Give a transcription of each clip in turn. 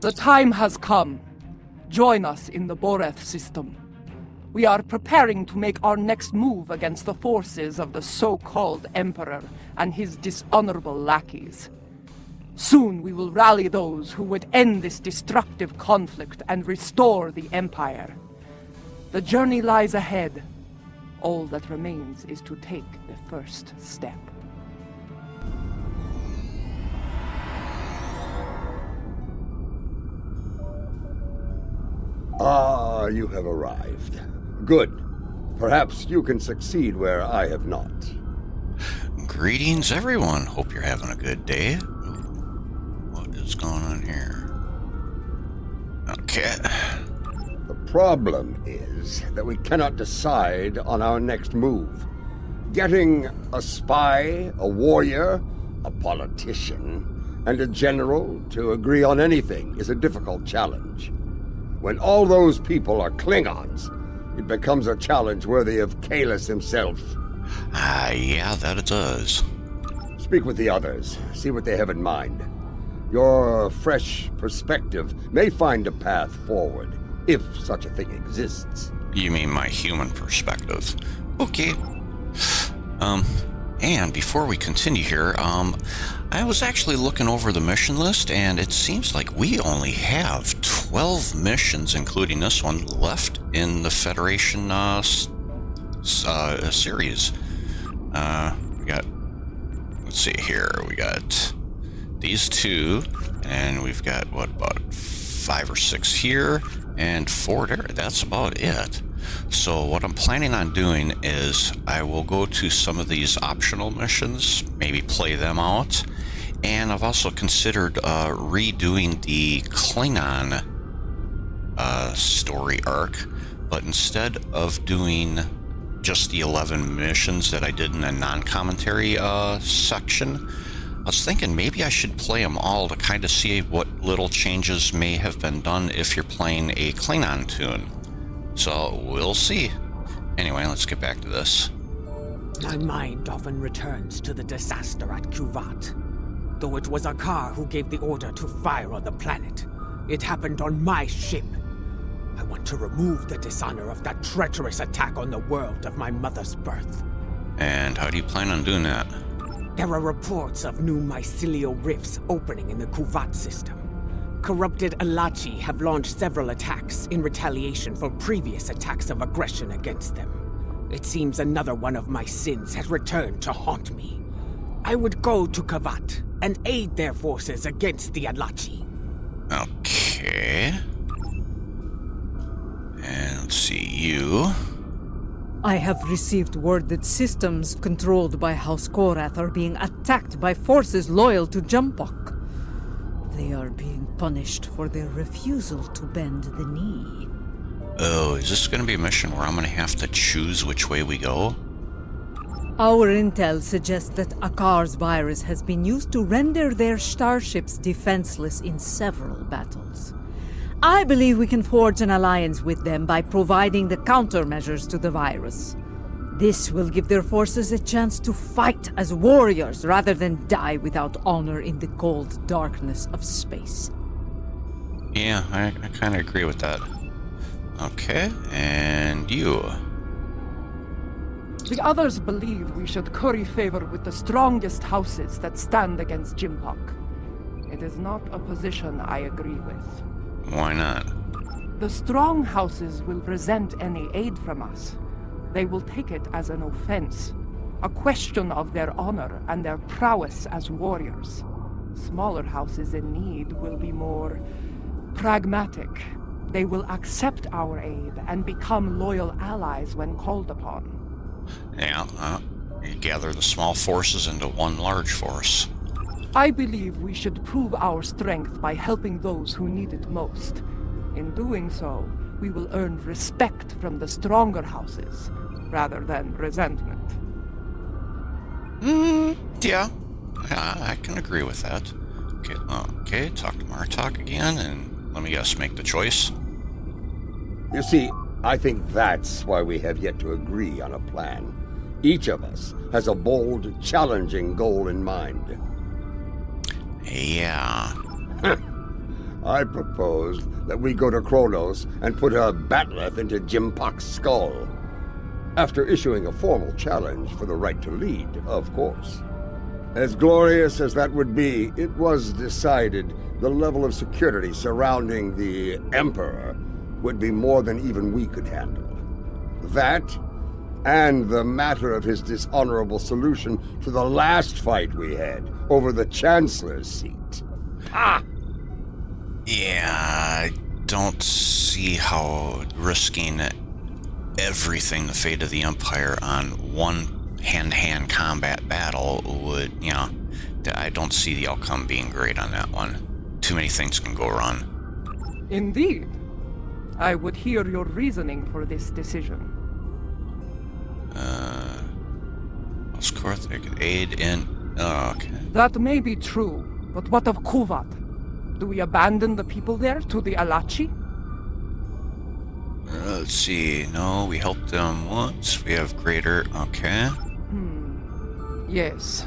The time has come. Join us in the Boreth system. We are preparing to make our next move against the forces of the so-called Emperor and his dishonorable lackeys. Soon we will rally those who would end this destructive conflict and restore the Empire. The journey lies ahead. All that remains is to take the first step. Ah, you have arrived. Good. Perhaps you can succeed where I have not. Greetings, everyone. Hope you're having a good day. What is going on here? Okay. The problem is that we cannot decide on our next move. Getting a spy, a warrior, a politician, and a general to agree on anything is a difficult challenge. When all those people are Klingons, it becomes a challenge worthy of Kahless himself. Yeah, that it does. Speak with the others, see what they have in mind. Your fresh perspective may find a path forward, if such a thing exists. You mean my human perspective? Okay. And before we continue here, I was actually looking over the mission list, and it seems like we only have 12 missions, including this one, left in the Federation series. We got, let's see here, we got these two, and we've got, what, about 5 or 6 here, and 4 there. That's about it. So what I'm planning on doing is I will go to some of these optional missions, maybe play them out, and I've also considered redoing the Klingon story arc, but instead of doing just the 11 missions that I did in the non-commentary section, I was thinking maybe I should play them all to kind of see what little changes may have been done if you're playing a Klingon tune. So we'll see. Anyway, let's get back to this. My mind often returns to the disaster at Kuvat. Though it was Akar who gave the order to fire on the planet, it happened on my ship. I want to remove the dishonor of that treacherous attack on the world of my mother's birth. And how do you plan on doing that? There are reports of new mycelial rifts opening in the Kuvat system. Corrupted Alachi have launched several attacks in retaliation for previous attacks of aggression against them. It seems another one of my sins has returned to haunt me. I would go to Kavat and aid their forces against the Alachi. Okay. And let's see, you. I have received word that systems controlled by House Korath are being attacked by forces loyal to Jumpok. They are being punished for their refusal to bend the knee. Oh, is this going to be a mission where I'm going to have to choose which way we go? Our intel suggests that Akar's virus has been used to render their starships defenseless in several battles. I believe we can forge an alliance with them by providing the countermeasures to the virus. This will give their forces a chance to fight as warriors rather than die without honor in the cold darkness of space. Yeah, I kind of agree with that. Okay, and you. The others believe we should curry favor with the strongest houses that stand against Jimpok. It is not a position I agree with. Why not? The strong houses will resent any aid from us. They will take it as an offense, a question of their honor and their prowess as warriors. Smaller houses in need will be more pragmatic. They will accept our aid and become loyal allies when called upon. Yeah, you gather the small forces into one large force. I believe we should prove our strength by helping those who need it most. In doing so, we will earn respect from the stronger houses, rather than resentment. Yeah, I can agree with that. Okay, talk to Martok again, and let me guess, make the choice. You see, I think that's why we have yet to agree on a plan. Each of us has a bold, challenging goal in mind. Yeah. I proposed that we go to Kronos and put a batleth into Jimpok's skull. After issuing a formal challenge for the right to lead, of course. As glorious as that would be, it was decided the level of security surrounding the Emperor would be more than even we could handle. That, and the matter of his dishonorable solution to the last fight we had over the Chancellor's seat. Ah! Yeah, I don't see how risking everything, the fate of the Empire, on one hand-to-hand combat battle would, I don't see the outcome being great on that one. Too many things can go wrong. Indeed. I would hear your reasoning for this decision. Oscorth, they could aid in... Oh, okay. That may be true, but what of Kuvat? Do we abandon the people there to the Alachi? Let's see. No, we helped them once. We have greater... Okay. Yes.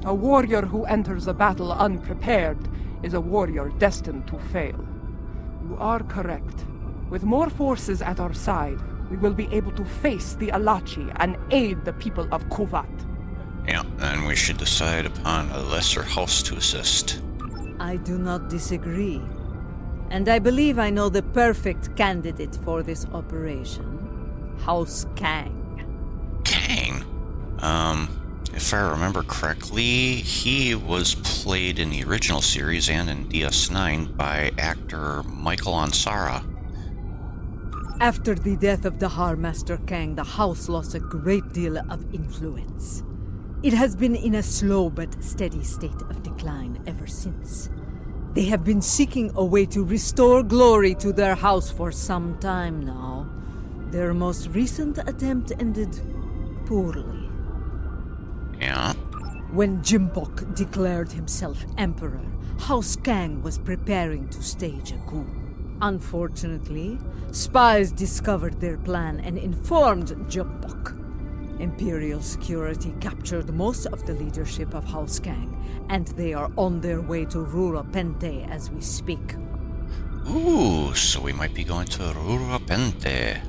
A warrior who enters a battle unprepared is a warrior destined to fail. You are correct. With more forces at our side, we will be able to face the Alachi and aid the people of Kuvat. Yeah, and we should decide upon a lesser house to assist. I do not disagree. And I believe I know the perfect candidate for this operation. House Kang. Kang? If I remember correctly, he was played in the original series and in DS9 by actor Michael Ansara. After the death of Dahar Master Kang, the house lost a great deal of influence. It has been in a slow but steady state of decline ever since. They have been seeking a way to restore glory to their house for some time now. Their most recent attempt ended poorly. Yeah? When Jimpok declared himself emperor, House Kang was preparing to stage a coup. Unfortunately, spies discovered their plan and informed Jimpok. Imperial security captured most of the leadership of House Kang, and they are on their way to Rura Pente as we speak. Ooh, so we might be going to Rura Pente.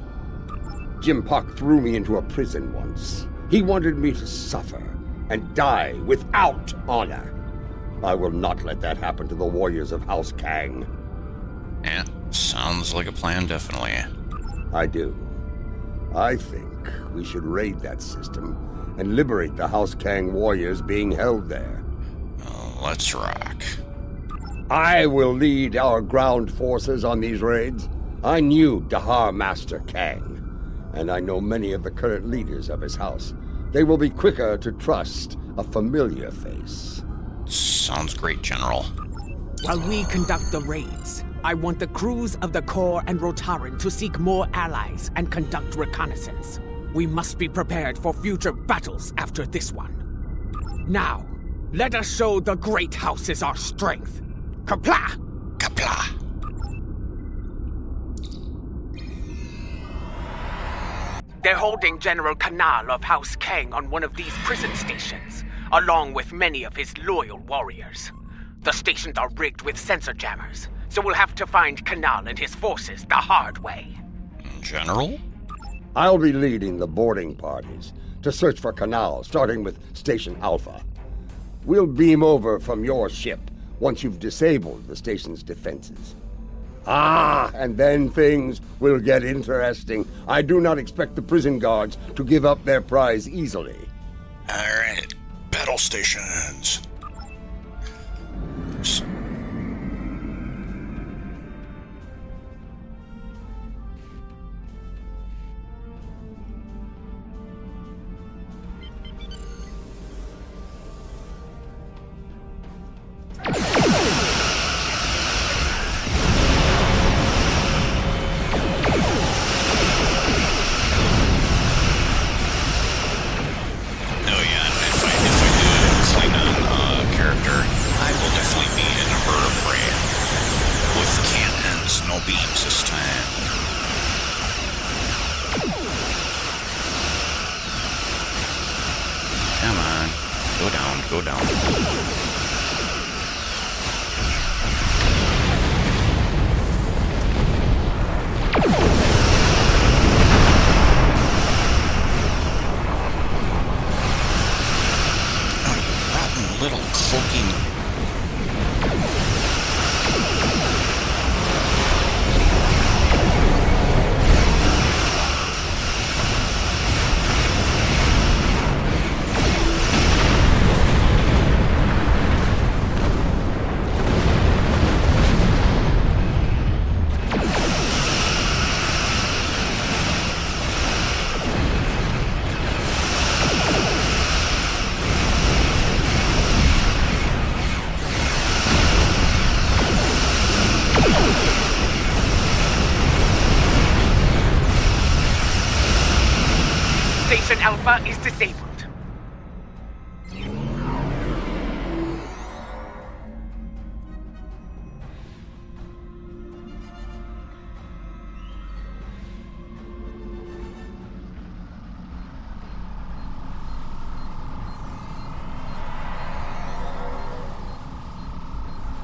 Jimpok threw me into a prison once. He wanted me to suffer and die without honor. I will not let that happen to the warriors of House Kang. Yeah, sounds like a plan, definitely. I do. I think we should raid that system and liberate the House Kang warriors being held there. Let's rock. I will lead our ground forces on these raids. I knew Dahar Master Kang, and I know many of the current leaders of his house. They will be quicker to trust a familiar face. Sounds great, General. While we conduct the raids, I want the crews of the Core and Rotaran to seek more allies and conduct reconnaissance. We must be prepared for future battles after this one. Now, let us show the great houses our strength. Kapla! Kapla! They're holding General Kanal of House Kang on one of these prison stations, along with many of his loyal warriors. The stations are rigged with sensor jammers, so we'll have to find Kanal and his forces the hard way. General? I'll be leading the boarding parties to search for Kanal, starting with Station Alpha. We'll beam over from your ship once you've disabled the station's defenses. And then things will get interesting. I do not expect the prison guards to give up their prize easily. All right, battle stations. poking. Station Alpha is disabled.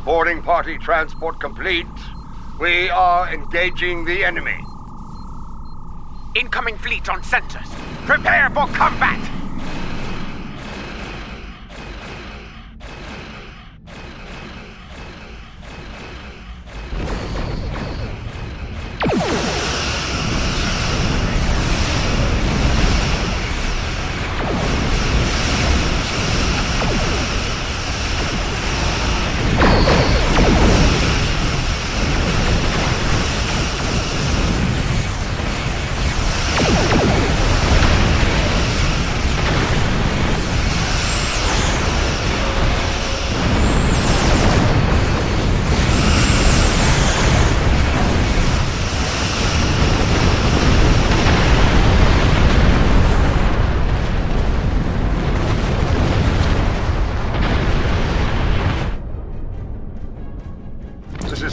Boarding party transport complete. We are engaging the enemy. Incoming fleet on centers. Prepare for combat!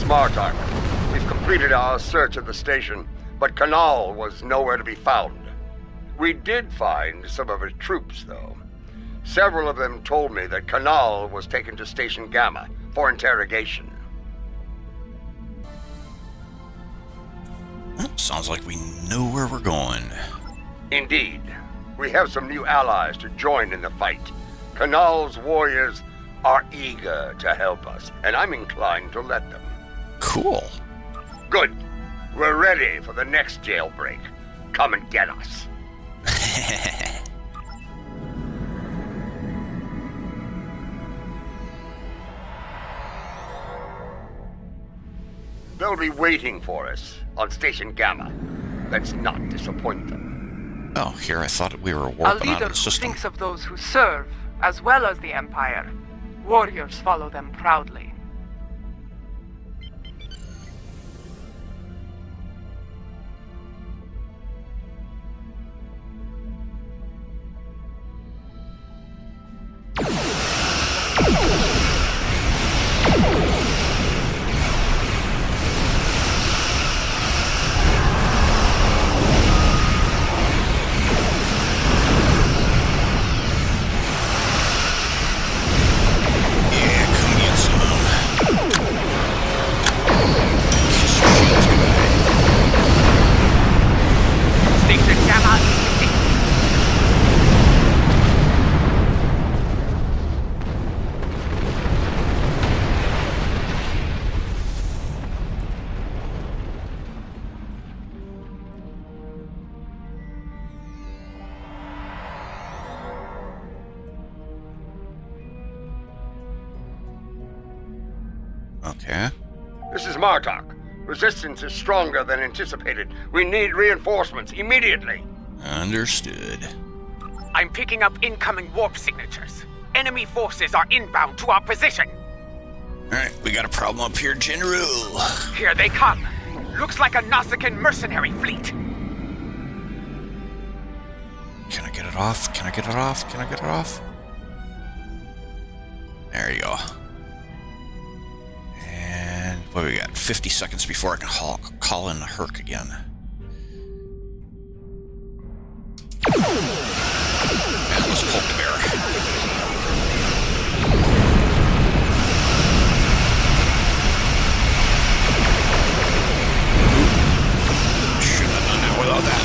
Martok. We've completed our search of the station, but Kanal was nowhere to be found. We did find some of his troops, though. Several of them told me that Kanal was taken to Station Gamma for interrogation. Sounds like we know where we're going. Indeed. We have some new allies to join in the fight. Kanal's warriors are eager to help us, and I'm inclined to let them. Cool. Good. We're ready for the next jailbreak. Come and get us. They'll be waiting for us on Station Gamma. Let's not disappoint them. Oh, here I thought we were A warping out leader of the who system. thinks of those who serve, as well as the Empire. Warriors follow them proudly. Okay. This is Martok. Resistance is stronger than anticipated. We need reinforcements immediately. Understood. I'm picking up incoming warp signatures. Enemy forces are inbound to our position. Alright, we got a problem up here, General. Here they come. Looks like a Nausicaan mercenary fleet. Can I get it off? Can I get it off? Can I get it off? There you go. And what do we got? 50 seconds before I can call in the Herc again. And let's poke the bear. Shouldn't have done that without that.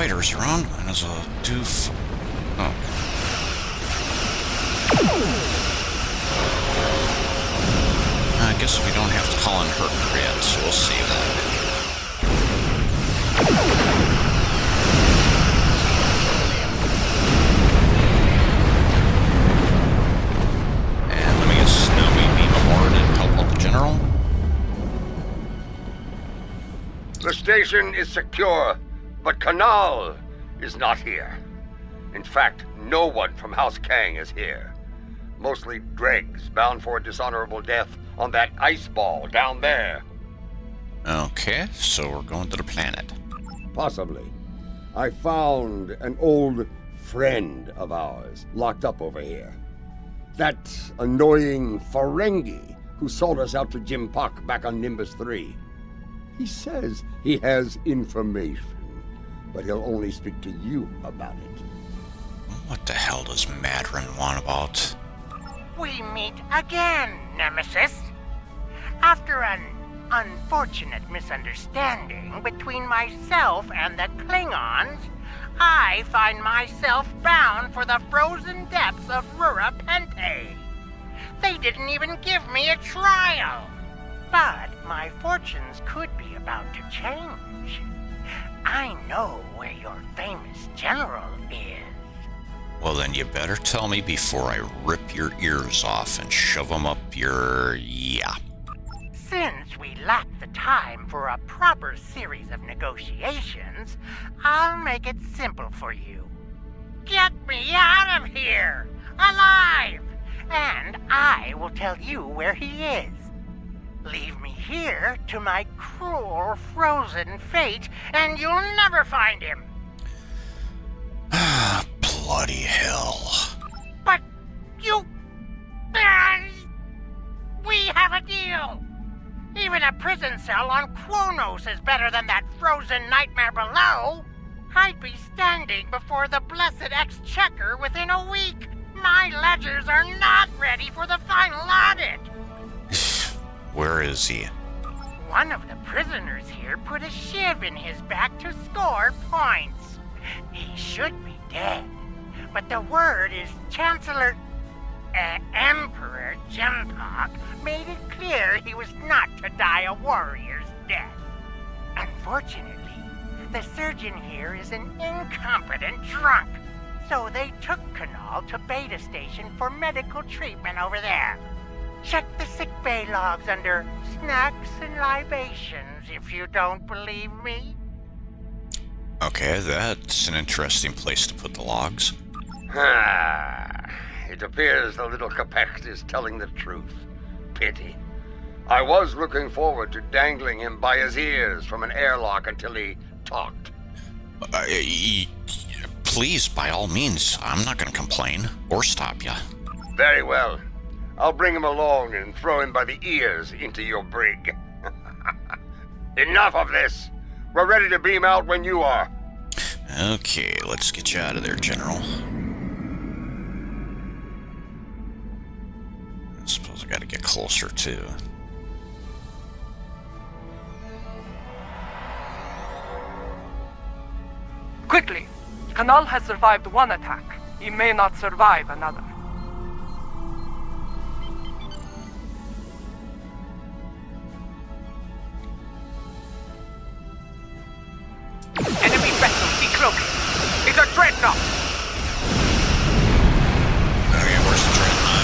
fighters around. Might as well do... Oh. I guess we don't have to call in Herc yet, so we'll save that. And let me guess, now we beam aboard and help out the general? The station is secure, but Kanal is not here. In fact, no one from House Kang is here. Mostly dregs bound for a dishonorable death on that ice ball down there. Okay, so we're going to the planet. Possibly. I found an old friend of ours locked up over here. That annoying Ferengi who sold us out to Jim Puck back on Nimbus 3. He says he has information, but he'll only speak to you about it. What the hell does Madron want about? We meet again, Nemesis. After an unfortunate misunderstanding between myself and the Klingons, I find myself bound for the frozen depths of Rura Pente. They didn't even give me a trial. But my fortunes could be about to change. I know where your famous general is. Well, then you better tell me before I rip your ears off and shove them up your... yeah. Since we lack the time for a proper series of negotiations, I'll make it simple for you. Get me out of here, alive, and I will tell you where he is. Leave me here to my cruel, frozen fate, and you'll never find him. Bloody hell. But you... we have a deal. Even a prison cell on Kronos is better than that frozen nightmare below. I'd be standing before the blessed exchequer within a week. My ledgers are not ready for the final audit. Where is he? One of the prisoners here put a shiv in his back to score points. He should be dead, but the word is Emperor Jempak made it clear he was not to die a warrior's death. Unfortunately, the surgeon here is an incompetent drunk, so they took Kanal to Beta Station for medical treatment over there. Check the sickbay logs under snacks and libations if you don't believe me. Okay, that's an interesting place to put the logs. It appears the little Capect is telling the truth. Pity. I was looking forward to dangling him by his ears from an airlock until he talked. Please, by all means, I'm not going to complain or stop you. Very well. I'll bring him along and throw him by the ears into your brig. Enough of this! We're ready to beam out when you are. Okay, let's get you out of there, General. I suppose I gotta get closer, too. Quickly! Kanal has survived one attack. He may not survive another. Enemy vessel decloaking. It's a dreadnought. Okay, where's the dreadnought?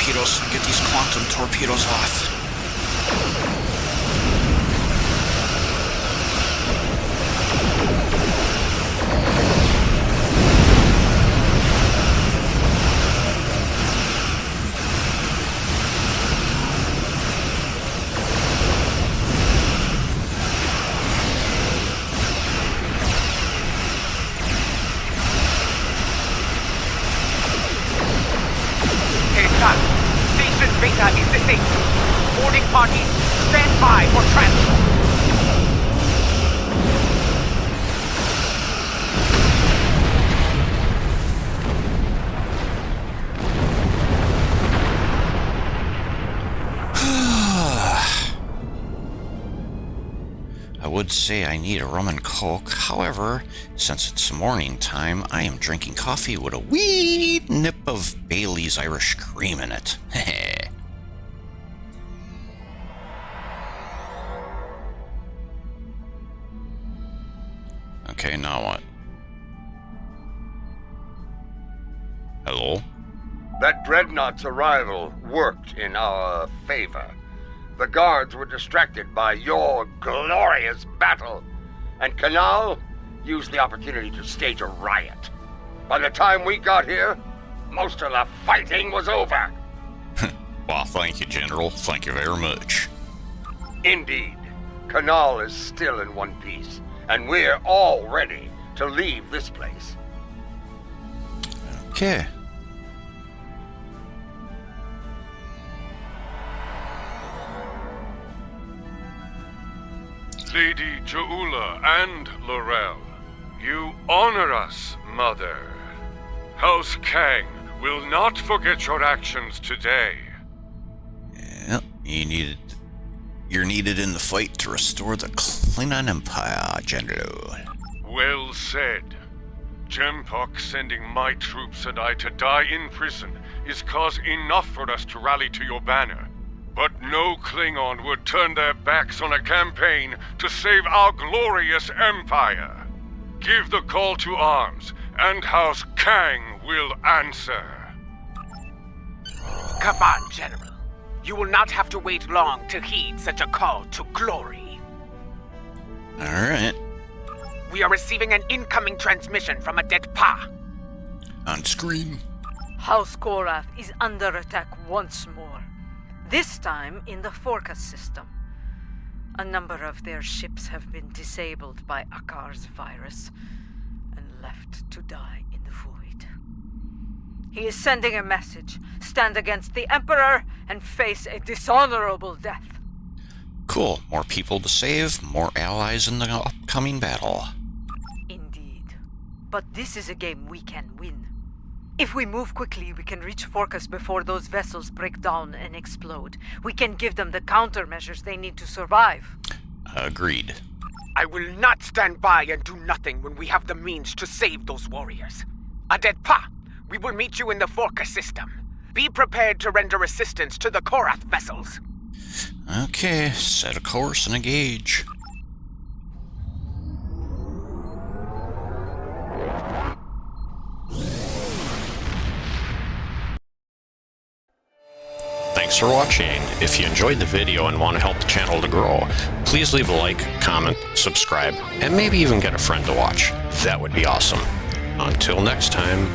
torpedoes. Get these quantum torpedoes off. Station Beta is disabled. Boarding parties, stand by for transport. I would say I need a rum and coke. However, since it's morning time, I am drinking coffee with a wee nip of Bailey's Irish cream in it. Okay, now what? Hello? That dreadnought's arrival worked in our favor. The guards were distracted by your glorious battle, and Canal used the opportunity to stage a riot. By the time we got here, most of the fighting was over. Well, thank you, General. Thank you very much. Indeed, Canal is still in one piece, and we're all ready to leave this place. Okay. Lady Jaula and Laurel, you honor us, Mother. House Kang will not forget your actions today. Yep, you're needed in the fight to restore the Klingon Empire, General. Well said. Jempok sending my troops and I to die in prison is cause enough for us to rally to your banner. But no Klingon would turn their backs on a campaign to save our glorious empire. Give the call to arms, and House Kang will answer. Come on, General. You will not have to wait long to heed such a call to glory. Alright. We are receiving an incoming transmission from a dead Pa. On screen. House Korath is under attack once more. This time in the Forcas system. A number of their ships have been disabled by Akar's virus and left to die in the void. He is sending a message. Stand against the Emperor and face a dishonorable death. Cool. More people to save, more allies in the upcoming battle. Indeed. But this is a game we can win. If we move quickly, we can reach Forcas before those vessels break down and explode. We can give them the countermeasures they need to survive. Agreed. I will not stand by and do nothing when we have the means to save those warriors. A dead Pa, we will meet you in the Forcas system. Be prepared to render assistance to the Korath vessels. Okay, set a course and a gauge. Thanks for watching. If you enjoyed the video and want to help the channel to grow, please leave a like, comment, subscribe, and maybe even get a friend to watch. That would be awesome. Until next time,